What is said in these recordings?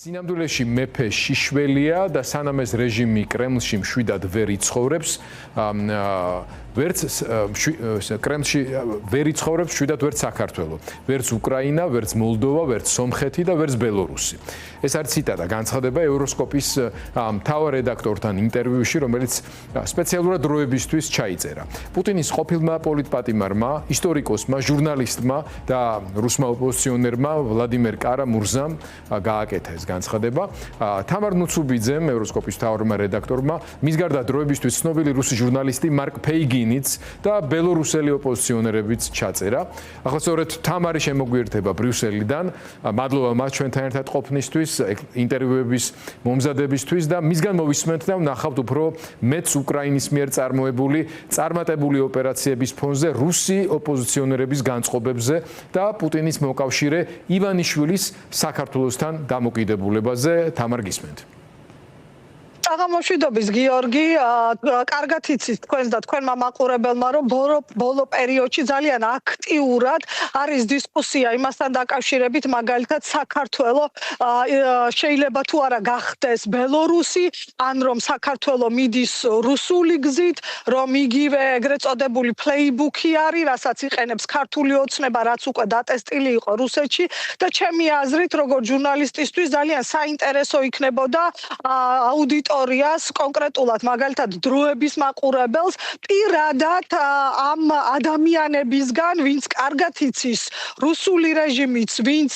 სინამდვილეში მეფე შიშველია და სანამ ეს რეჟიმი კრემლში მშვიდად ვერ იცხოვრებს, ვერც კრემლში ვერ იცხოვრებს მშვიდად ვერც საქართველო, ვერც უკრაინა, ვერც მოლდოვა, ვერც სომხეთი და ვერც ბელორუსი. ეს არის ციტატა, განცხადება ევროსკოპის მთავარ რედაქტორთან ინტერვიუში, რომელიც სპეციალურად დროებისთვის ჩაიწერა. პუტინის ყოფილმა პოლიტპატიმარმა, ისტორიკოსმა, ჟურნალისტმა და რუსმა ოპოზიციონერმა ვლადიმერ კარამურზამ გააკეთა ეს განცხადება. თამარ ნუცუბიძემ, ევროსკოპის მთავარმა რედაქტორმა, მის გარდა დროებისთვის ცნობილი რუსი ჟურნალისტი მარკ ფეიგინიც და ბელორუსელი ოპოზიციონერებიც ჩაწერა. ახლა სწორედ თამარი შემოგვიერთება ბრიუსელიდან. მადლობა მას ჩვენთან ერთად ყოფნისთვის, ინტერვიუების მომზადებისთვის და მისგან მოვისმენთ და ვნახავთ უფრო მეც უკრაინის მიერ წარმოებული წარმატებული ოპერაციების ფონზე რუსი ოპოზიციონერების განწყობებზე და პუტინის მოკავშირე ივანიშვილის საქართველოსთან დამოკიდებულებაზე. თამარ გისმენთ. აღმოშვიდობის გიორგი, კარგად იცით თქვენს და თქვენმა მაყურებელმა, რომ ბოლო პერიოდში ძალიან აქტიურად არის დისკუსია იმასთან დაკავშირებით, მაგალითად საქართველო შეიძლება თუ არა გახდეს ბელორუსი, ან რომ საქართველო მიდის რუსული გზით, რომ იგივე ეგრეთ წოდებული პლეიბუქი არის, რასაც იყენებს ქართული ოცნება, რაც უკვე დატესტილი იყო რუსეთში და ჩემი აზრით, როგორც ჟურნალისტისთვის ძალიან საინტერესო იქნებოდა აუდიტორიას კონკრეტულად მაგალითად დროების მაყურებელს პირადად ამ ადამიანებისგან, ვინც კარგად იცის რუსული რეჟიმიც, ვინც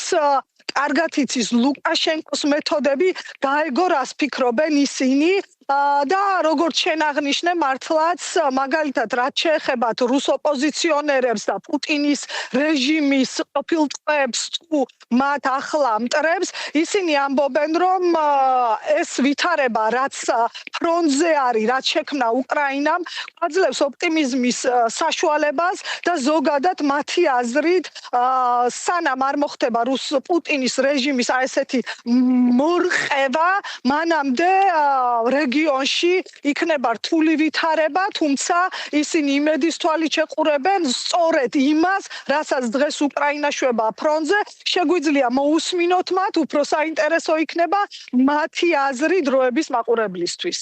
კარგად იცის ლუკაშენკოს მეთოდები, გაეგო რას ფიქრობენ ისინი და როგორც შენ აღნიშნე, მართლაც მაგალითად რაც შეეხება რუს ოპოზიციონერებს და პუტინის რეჟიმის ყოფილ წევრებს თუ მათ ახლა მტრებს, ისინი ამბობენ, რომ ეს ვითარება რაც ფრონტზე არის, რაც შექმნა უკრაინამ, აძლევს ოპტიმიზმის საშუალებას და ზოგადად მათი აზრით სანამ არ მოხდება პუტინის რეჟიმის ესეთი მორყება, მანამდე რეგიონში იქნება რთული ვითარება, თუმცა ისინი იმედის თვალით შეყურებენ სწორედ იმას, რასაც დღეს უკრაინა შვება ფრონტზე, შეგვიძლია მოусმინოთ მათ, უფრო საინტერესო იქნება მათი აზრი დროების მაყურებლისთვის.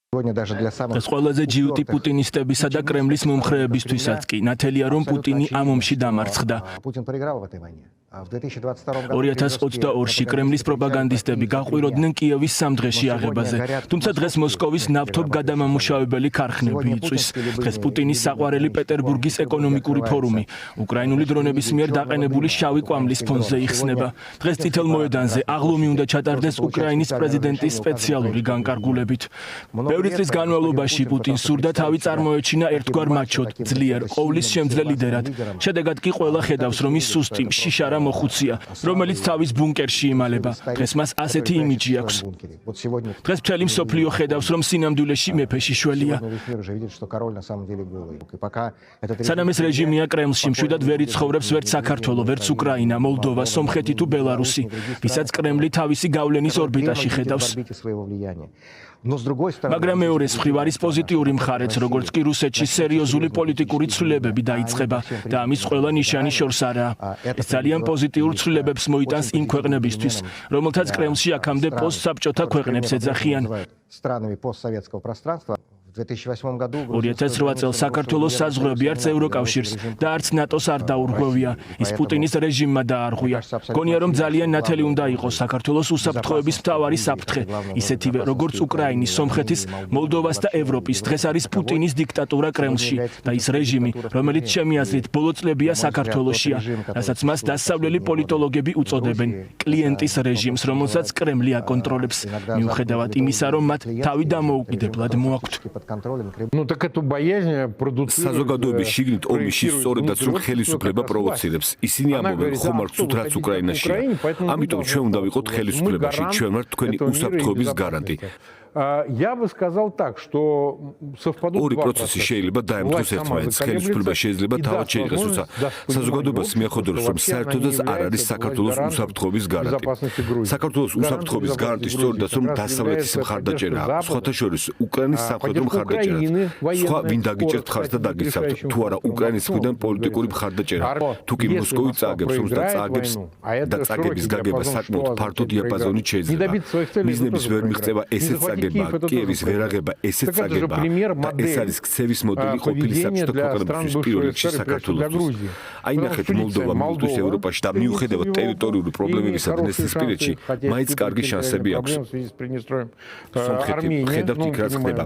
ეს ყველაზე ჯიუტი პუტინისტებისა და კრემლის მომხრეებისთვისაც კი, ნათელია რომ პუტინი ამ ომში დამარცხდა. 2022-ში კრემლის პროპაგანდისტები გაყვიროდნენ კიევის სამ დღეში აღებაზე, თუმცა დღეს მოსკოვის ნავთობგადამამუშავებელი ქარხნები იწვის. დღეს პუტინის საყვარელი პეტერბურგის ეკონომიკური ფორუმი უკრაინული დრონების მიერ დაყენებული შავი კვამლის ფონზე იხსნება. დღეს წითელ მოედანზე აღლომი უნდა ჩატარდეს უკრაინის პრეზიდენტის სპეციალური განკარგულებით. ბევრი წლის განმავლობაში პუტინს სურდა თავი წარმოეჩინა ერთგვარ მაჩოდ, ძლიერ, ყოვლის შემძლე ლიდერად. შედეგად კი ყველა ხედავს, რომ ის სუსტი, შიშარა მოხუცია, რომელიც თავის ბუნკერში იმალება. დღეს მას ასეთი იმიჯი აქვს. დღეს მთელი მსოფლიო ხედავს, რომ სინამდვილეში მეფე შიშველია. სანამ ეს რეჟიმია კრემლში, მშვიდად ვერ იცხოვრებს ვერც საქართველო, ვერც უკრაინა, მოლდოვა, სომხეთი თუ ბელარუსი, ვისაც კრემლი თავისი გავლენის ორბიტაში ხედავს. მაგრამ მეორეს მხრივ არის პოზიტიური მხარეც, როგორც კი რუსეთში სერიოზული პოლიტიკური ცვლილებები დაიწყება და ამის ყველა ნიშანი შორს არაა. ეს ძალიან პოზიტიურ ცვლილებებს მოიტანს იმ ქვეყნებისთვის, რომელთაც კრემლში აქამდე პოსტსაბჭოთა ქვეყნებს ეძახიან. 2008 წელს საქართველოს საზღვრები არც ევროკავშირს და არც ნატოს არ დაურღვევია. ის პუტინის რეჟიმმა დაარღვია. გონია რომ ძალიან ნათელი უნდა იყოს საქართველოს უსაფრთხოების მთავარი საფრთხე, ისეთივე როგორც უკრაინის, სომხეთის, მოლდოვას და ევროპის. დღეს არის პუტინის დიქტატურა კრემლში და ის რეჟიმი, რომელიც ჩემი აზრით ბოლო წლებია საქართველოშია, რასაც მას დასავლელი პოლიტოლოგები უწოდებენ კლიენტის რეჟიმს, რომელსაც კრემლი აკონტროლებს, მიუხედავად იმისა, რომ მათ თავი დამოუკიდებლად მოაქვთ. საზოგადოების შიგნით ომიში სწორედაც რომ ხელისუფლება პროვოცირებს. ისინი ამბობენ ხომ არ გწუთ რაც უკრაინაშია. ამიტომ ჩვენ უნდა ვიყოთ ხელისუფლებაში, ჩვენ ვართ თქვენი უსაფრთხოების გარანტი. Я бы сказал так, что совпадут ორი два პროცესი შეიძლება დაემთხოს ერთმანეთს. ხელისუფლება შეიძლება თავად შეიღოს, თუმცა საზოგადოებას მიახოდოს, რომ საერთოდაც არ არის საქართველოს უსაფრთხოების გარანტი. საქართველოს უსაფრთხოების გარანტი სწორედაც რომ დასავლეთის მხარდაჭერა აქვს. სხვათა შორის უკრაინის სამხედრო მხარდაჭერა. სხვა ვინ დაგიჭერთ მხარს და დაგიცავთ. თუ არა უკრაინის მხრიდან პოლიტიკური მხარდაჭერა. თუ კი მოსკოვი წააგებს ომს და წააგებს და წაგების გაგება საკმაოდ ფართო დიაპაზონით შეიძლება. მიზნების ვერ მიღწევა ესეც წაგება, კიევის ვერაღება ესეც წაგება და ეს არის ქცევის მოდელი ყოფილი საბჭოთა ქვეყნებისთვის პირველ რიგში საქართველოსთვის. აი ნახეთ მოლდოვა მოვდის ევროპაში და მიუხედავად ტერიტორიული პრობლემებისა და ნესტისპირეთში მაინც კარგი შანსები აქვს. სომხეთი ხედავთ იქ რაც ხდება.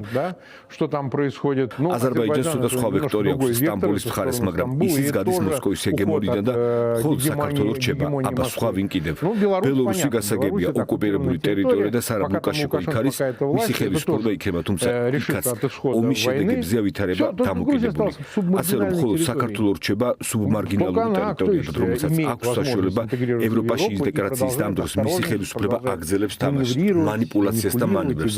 აზერბაიჯანს და სხვა ვექტორი აქვს სტამბოლის მხარეს, მაგრამ ისიც გადის მოსკოვის ჰეგემონიიდან და მხოლოდ საქართველოს რჩება, აბა სხვა ვინ კიდევ. ბელორუსი გასაგებია ოკუპირებული ტერიტორია და სარა ლუკაშენკო იქ არის, მისი ხელისუფლება იქნება, თუმცა იქაც ომის შედეგებზე ვითარება დამოკიდებული. ასე რომ მხოლოდ საქართველოს რჩება სუბმარგინალური ტერიტორიად, რომელსაც აქვს საშუალება ევროპაში ინტეგრაციის ამ დროს მისი ხელისუფლება აგრძელებს თამაშს, манипуляციას და მანევრებს.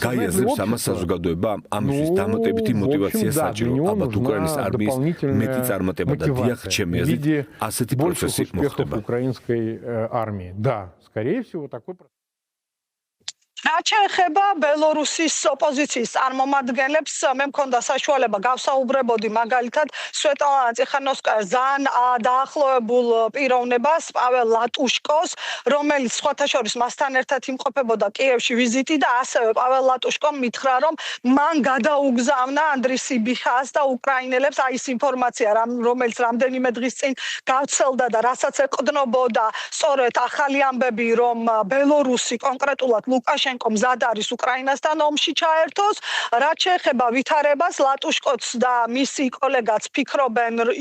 გაიაზრებს ამას საზოგადოება, ამისთვის დამატებითი мотиваცია საჭირო. ალბათ უკრაინის არმიის მეტი წარმატება და დიახ, ჩემი აზრით, ასეთი პროცესი მოხდება. რაც შეეხება ბელორუსის ოპოზიციის წარმომადგენლებს, მე მქონდა საშუალება გავსაუბრებოდი მაგალითად სვეტლანა წიხანოვსკაიას ძალიან დაახლოებულ პიროვნებას, პაվել ლატუშკოს, რომელიც სხვათა შორის მასთან ერთად იმყოფებოდა კიევში ვიზიტი და ასევე პაվել ლატუშკომ მითხრა, რომ მან გადაუგზავნა ანდრій სიბიხას და უკრაინელებს აი ეს ინფორმაცია, რომელიც რამდენიმე დღის წინ გავრცელდა და რასაც ეყრდნობოდა სწორედ ახალი ამბები, რომ ბელორუსი კონკრეტულად ლუკაშენკო მზად არის უკრაინასთან ომში ჩაერთოს. რაც შეეხება ვითარებას, ლატუშკოც და მისი კოლეგაც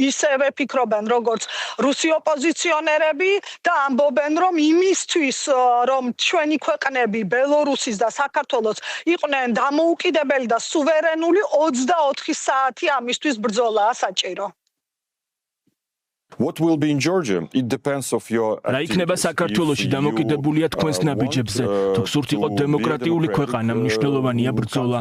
ისევე ფიქრობენ როგორც რუსი ოპოზიციონერები და ამბობენ, რომ იმისთვის, რომ ჩვენი ქვეყნები ბელორუსის და საქართველოს იყვნენ დამოუკიდებელი და სუვერენული, 24 საათი ამისთვის ბრძოლაა საჭირო. What will be in Georgia? It depends of your რა იქნება საქართველოში დამოკიდებულია თქვენს ნაბიჯებზე. თუ გსურთ იყო დემოკრატიული ქვეყანა, მნიშვნელოვანია ბრძოლა.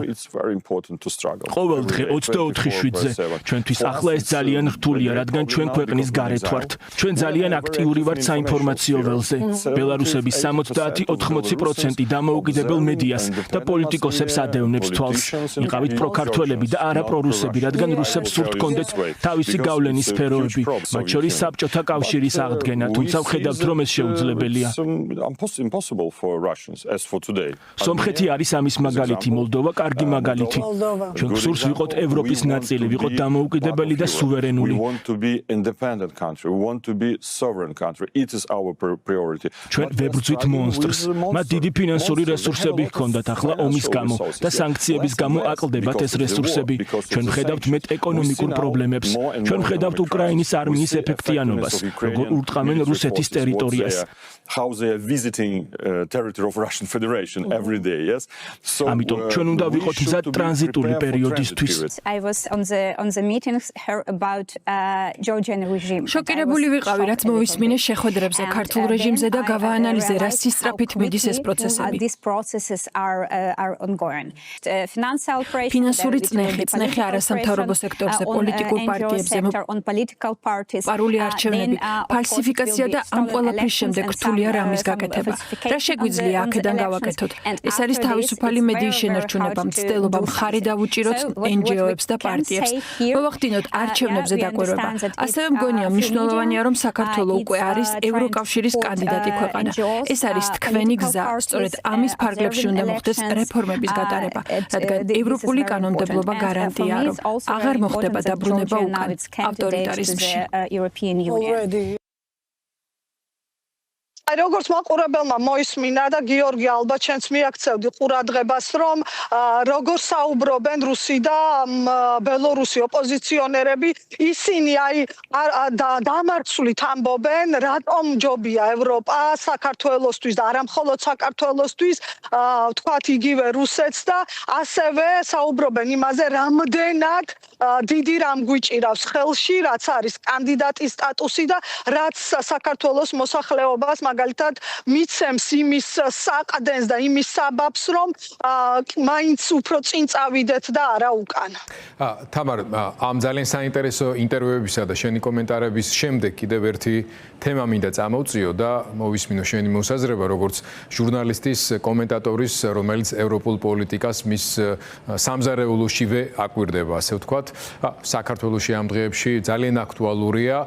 ყოველ დღე 24/7-ზე. ჩვენთვის ახლა ეს ძალიან რთულია, რადგან ჩვენ ქვეყნის გარეთ ვართ. ჩვენ ძალიან აქტიური ვართ საინფორმაციო ველზე. ბელარუსების 70-80% დამოუკიდებელ მედიას და პოლიტიკოსებს ადევნებს თვალს. იყავით პროქართველები და არა პრორუსები, რადგან რუსებს სურთ კონდეთ თავისი გავლენის სფეროები. მათ შორის საბჭოთა კავშირის აღდგენა, თუმცა ვხედავთ, რომ ეს შეუძლებელია. სომხეთი არის ამის მაგალითი, მოლდოვა კარგი მაგალითი. ჩვენ გსურს ვიყოთ ევროპის ნაწილი, ვიყოთ დამოუკიდებელი და სუვერენული. ჩვენ ვებრძვით მონსტრს. მათ დიდი ფინანსური რესურსები ჰქონდათ, ახლა ომის გამო და სანქციების გამო აკლდებათ ეს რესურსები. ჩვენ ვხედავთ მეტ ეკონომიკურ პრობლემებს. ჩვენ ვხედავთ უკრაინის არმიის ეფექტიანობას, როგორ ურტყამენ რუსეთის ტერიტორიას. ამიტომ ჩვენ უნდა ვიყოთ მზად ტრანზიტული პერიოდისთვის. შოკირებული ვიყავი, რაც მოვისმინე შეხვედრებზე ქართულ რეჟიმზე და გავაანალიზე, რა სისწრაფით მიდის ეს პროცესები. ფინანსური წნეხი არასამთავრობო სექტორზე, პოლიტიკურ პარტიებზე, პარული არჩევნები, ფალსიფიკაცია და ამ ყველაფრის შემდეგ რთულია რამის გაკეთება. რა შეგვიძლია აქედან გავაკეთოთ? ეს არის თავისუფალი მედიის შენარჩუნება, მცდელობა მხარი დავუჭიროთ NGO-ებს და პარტიებს. მოვახდინოთ არჩევნებზე დაკვირვება. ასევე მგონია მნიშვნელოვანია, რომ საქართველოს უკვე არის ევროკავშირის კანდიდატი ქვეყანა. ეს არის თქვენი გზა. სწორედ ამის ფარგლებში უნდა მოხდეს რეფორმების გატარება, რადგან ევროპული კანონმდებლობა გარანტია, რომ აღარ მოხდება დაბრუნება უკან ავტორიტარიზმში. როგორც მაყურებელმა მოისმინა და გიორგი ალბათ ჩვენც მიაქცევდი ყურადღებას, რომ როგორ საუბრობენ რუსი და ბელორუსი ოპოზიციონერები, ისინი დამარცვლით ამბობენ, რატომ ჯობია ევროპა საქართველოსთვის და არა მხოლოდ საქართველოსთვის, თქვათ იგივე რუსეთს და ასევე საუბრობენ იმაზე, რამდენად დიდი რამ გვიჭირავს ხელში, რაც არის კანდიდატის სტატუსი და რაც საქართველოს მოსახლეობას მაგალითად მიცემს იმის საყდენს და იმის საბაბს, რომ მაინც უფრო წინ წავიდეთ და არა უკან. თამარ, ამ ძალიან საინტერესო ინტერვიუებისა და შენი კომენტარების შემდეგ კიდევ ერთი თემა მინდა წამოვწიო და მოვისმინო შენი მოსაზრება, როგორც ჟურნალისტის, კომენტატორის, რომელიც ევროპულ პოლიტიკას მის სამზარეულოშივე აკვირდება, ასე ვთქვათ. საქართველოში ამ დღეებში ძალიან აქტუალურია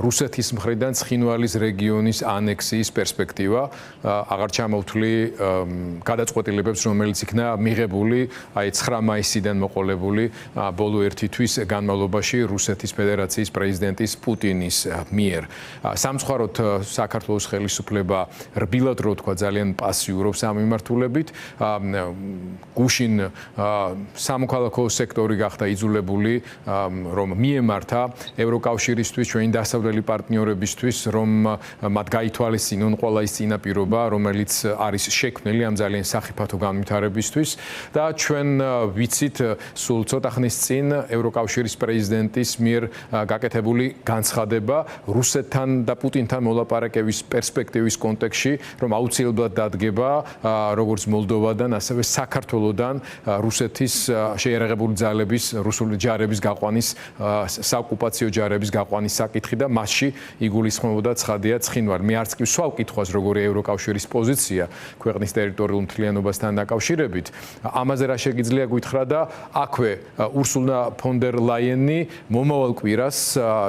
რუსეთის მხრიდან ცხინვალის რეგიონის ანექსიის პერსპექტივა. აღარ ჩამოვთვლი გადაწყვეტილებებს, რომელიც იქნა მიღებული 9 მაისიდან მოყოლებული ბოლო 1 თვის განმავლობაში რუსეთის ფედერაციის პრეზიდენტის პუტინის მიერ. სამწუხაროდ საქართველოს ხელისუფლება რბილად რო თქვა ძალიან პასიურობს ამ მიმართულებით. გუშინ სამოქალაქო სექტორი გახდა იძულებული რომ მიემართა ევროკავშირისთვის, ჩვენი დასავლელი პარტნიორებისთვის, რომ მათ გაითვალისწინონ ყველა ის წინაპირობა, რომელიც არის შექმნილი ამ ძალიან სახიფათო განვითარებისთვის და ჩვენ ვიცით სულ ცოტა ხნის წინ ევროკავშირის პრეზიდენტის მიერ გაკეთებული განცხადება რუსეთთან და პუტინთან მოლაპარაკების პერსპექტივის კონტექსტში, რომ აუცილებლად დადგება როგორც მოლდოვადან, ასევე საქართველოსდან რუსეთის შეიარაღებული ძალების, რუსული ჯარების გაყვანის, საოკუპაციო ჯარების გაყვანის საკითხი და მასში იგულისხმებოდა ცხადია ცხინვალი. მე არც კი ვსვავ კითხვას, როგორია ევროკავშირის პოზიცია ქვეყნის ტერიტორიულ მთლიანობასთან დაკავშირებით. ამაზე რა შეგიძლია გითხრა და აქვე ურსულა ფონ დერ ლაიენი მომავალ კვირას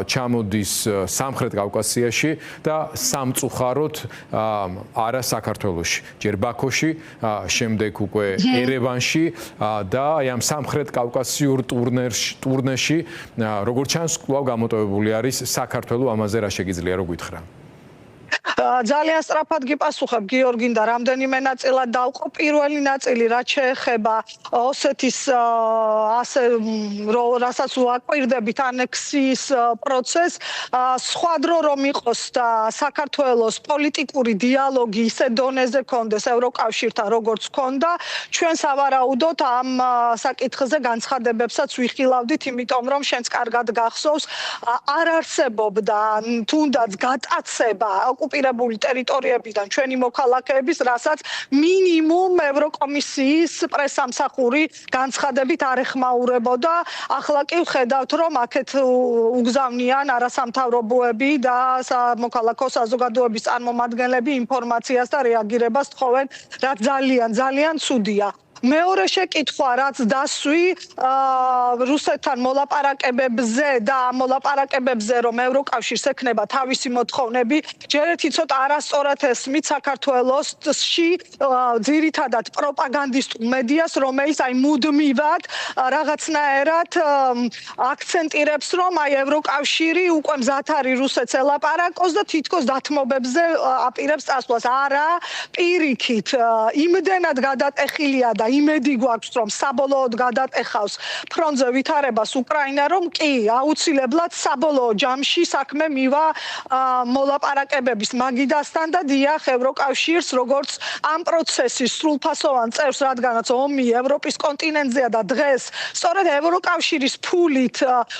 ჩამოდის სამხრეთ კავკასიაში და სამწუხაროდ არა საქართველოში, ჯერ ბაქოში, შემდეგ უკვე ერევანში და ამ სამხრეთ კავკასიურ ტურნეში, როგორც ჩანს, კვლავ გამოტოვებული არის საქართველო. ამაზე რა შეგიძლია რო გითხრა? ძალიან სწრაფად გიპასუხებ გიორგინდა, რამდენიმე ნაწილად დავყო. პირველი ნაწილი რაც შეეხება ოსეთის ასე რასაც ვაკვირდებით ანექსიის პროცესს, სხვა დრო რომ იყოს და საქართველოს პოლიტიკური დიალოგი ისე დონეზე კონდეს ევროკავშირთან, როგორც ქონდა, ჩვენ სავარაუდოდ ამ საკითხზე განცხადებებსაც ვიხილავდით, იმიტომ რომ შენც კარგად გახსოვს, არ არსებობდა თუნდაც გატაცება ოკუპირებული ტერიტორიებიდან ჩვენი მოქალაქეების, რასაც მინიმუმ ევროკომისიის პრესამსახური განცხადებით არ ეხმაურებოდა. ახლა კი ვხედავთ, რომ აქეთ უგზავნიან არასამთავრობოები და სამოქალაქო საზოგადოების წარმომადგენლები ინფორმაციას და რეაგირებას თხოვენ, რაც ძალიან ცუდია. მეორე შეკითხვა, რაც დასვი რუსეთთან მოლაპარაკებებზე და ამ მოლაპარაკებებზე, რომ ევროკავშირს ექნება თავისი მოთხოვნები, ჯერ ერთი ცოტა არასწორად ესმით საქართველოსში ძირითადად პროპაგანდისტულ მედიას, რომელიც მუდმივად რაღაცნაირად აქცენტირებს, რომ ევროკავშირი უკვე მზად არის რუსეთს ელაპარაკოს და თითქოს დათმობებზე აპირებს წასვლას. არა, პირიქით, იმდენად გადატეხილია და იმედი გვაქვს, რომ საბოლოოდ გადატეხავს ფრონტზე ვითარებას უკრაინა, რომ კი, აუცილებლად საბოლოო ჯამში საქმე მივა მოლაპარაკებების მაგიდასთან და დიახ ევროკავშირს, როგორც ამ პროცესის სრულფასოვან წევრს, რადგანაც ომი ევროპის კონტინენტზეა და დღეს სწორედ ევროკავშირის ფულით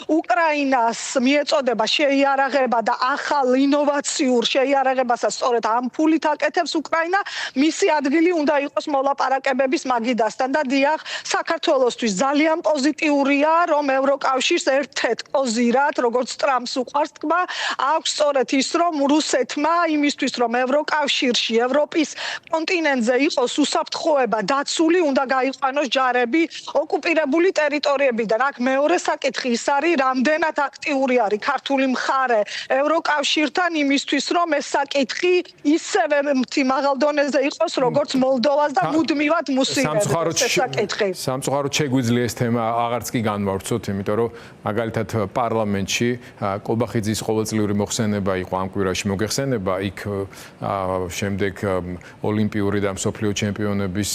უკრაინას მიეწოდება შეიარაღება და ახალ ინოვაციურ შეიარაღებასაც სწორედ ამ ფულით აკეთებს უკრაინა, მისი ადგილი უნდა იყოს მოლაპარაკებების მაგიდასთან და დიახ, საქართველოსთვის ძალიან პოზიტიურია, რომ ევროკავშირს ერთ-ერთ კოზირად, როგორც ტრამპს უყვარს თქვა, აქვს სწორედ ის, რომ რუსეთმა იმისთვის, რომ ევროკავშირში, ევროპის კონტინენტზე იყოს უსაფრთხოება დაცული, უნდა გაიყვანოს ჯარები ოკუპირებული ტერიტორიებიდან. აქ მეორე საკითხი ის არის, რამდენად აქტიური არის ქართული მხარე ევროკავშირთან იმისთვის, რომ ეს საკითხი ისევე მაღალ დონეზე იყოს, როგორც მოლდოვას და მუდმივად მუსინებს. სამწუხაროდ შეგვიძლია ეს თემა აღარც კი განვავრცოთ, იმიტომ რომ მაგალითად პარლამენტში კობახიძის ყოველწლიური მოხსენება იყო ამ კვირაში მოგეხსენება, იქ შემდეგ ოლიმპიური და მსოფლიო ჩემპიონების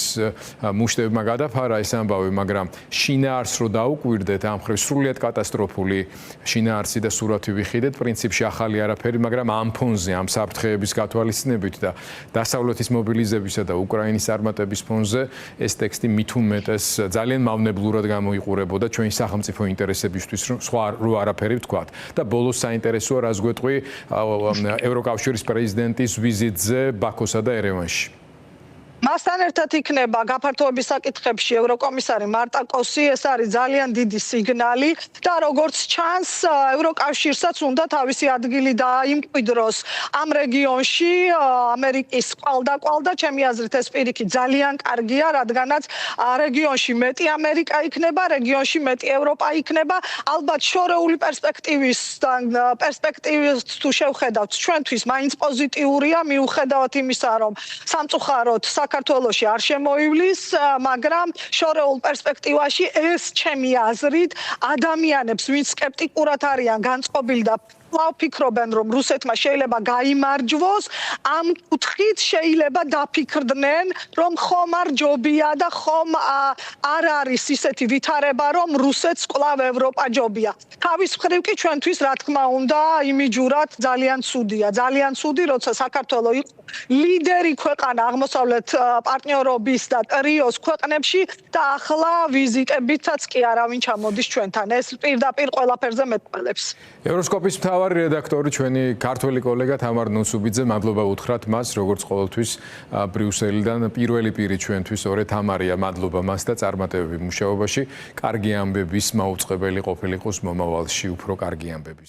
მუშტებმა გადაფარა ეს ამბავი, მაგრამ შინაარსს რო დაუკვირდეთ, ამ მხრივ სრულიად კატასტროფული შინაარსი და სურათი ვიხიდეთ, პრინციპში ახალი არაფერი, მაგრამ ამ ფონზე, ამ საფრთხეების გათვალისწინებით და დასავლეთის მობილიზებისა და უკრაინის წარმატების ფონზე ეს ტექსტი მით უმეტეს ძალიან მავნებლურად გამოიყურებოდა ჩვენი სახელმწიფო ინტერესებისთვის, რომ სხვა რო არაფერი ვთქვათ. და ბოლოს საინტერესოა, რას გვეტყვი ევროკავშირის პრეზიდენტის ვიზიტზე ბაქოსა და ერევანში. მასთან ერთად იქნება გაფართოების საკითხებში ევროკომისარი მარტა კოსი, ეს არის ძალიან დიდი სიგნალი და როგორც ჩანს, ევროკავშირსაც უნდა თავისი ადგილი დაიმკვიდროს ამ რეგიონში, ამერიკის კვალდაკვალდა, ჩემი აზრით ეს პირიქით ძალიან კარგია, რადგანაც რეგიონში მეტი ამერიკა იქნება, რეგიონში მეტი ევროპა იქნება, ალბათ შორეული პერსპექტივის თუ შევხედავთ, ჩვენთვის მაინც პოზიტიურია, მიუხედავად იმისა, რომ სამწუხაროდ საქართველოში არ შემოივლის, მაგრამ შორეულ პერსპექტივაში ეს ჩემი აზრით ადამიანებს, ვინც სკეპტიკურად არიან განწყობილი და ვფიქრობენ, რომ რუსეთმა შეიძლება გაიმარჯვოს, ამ კუთხით შეიძლება დაფიქრდნენ, რომ ხომ არ ჯობია და ხომ არ არის ისეთი ვითარება, რომ რუსეთს კვლავ ევროპა ჯობია. თავის მხრივ კი ჩვენთვის, რა თქმა უნდა, იმიჯურად ძალიან ცუდია. ძალიან ცუდი, როცა საქართველო იყო ლიდერი ქვეყანა აღმოსავლეთ პარტნიორობის და ტრიოს ქვეყნებში და ახლა ვიზიტებითაც კი არავინ ჩამოდის ჩვენთან. ეს პირდაპირ ყველაფერზე მეტყველებს. ევროსკოპის მთავარი რედაქტორი ჩვენი ქართველი კოლეგა თამარ ნუსუბიძე, მადლობა უთხრათ მას, როგორც ყოველთვის ბრიუსელიდან პირველი პირი ჩვენთვის ორე თამარია, მადლობა მას და წარმატებები მუშაობაში. კარგი ამბების მაუწყებელი ყოფილიყოს მომავალში უფრო კარგი ამბების.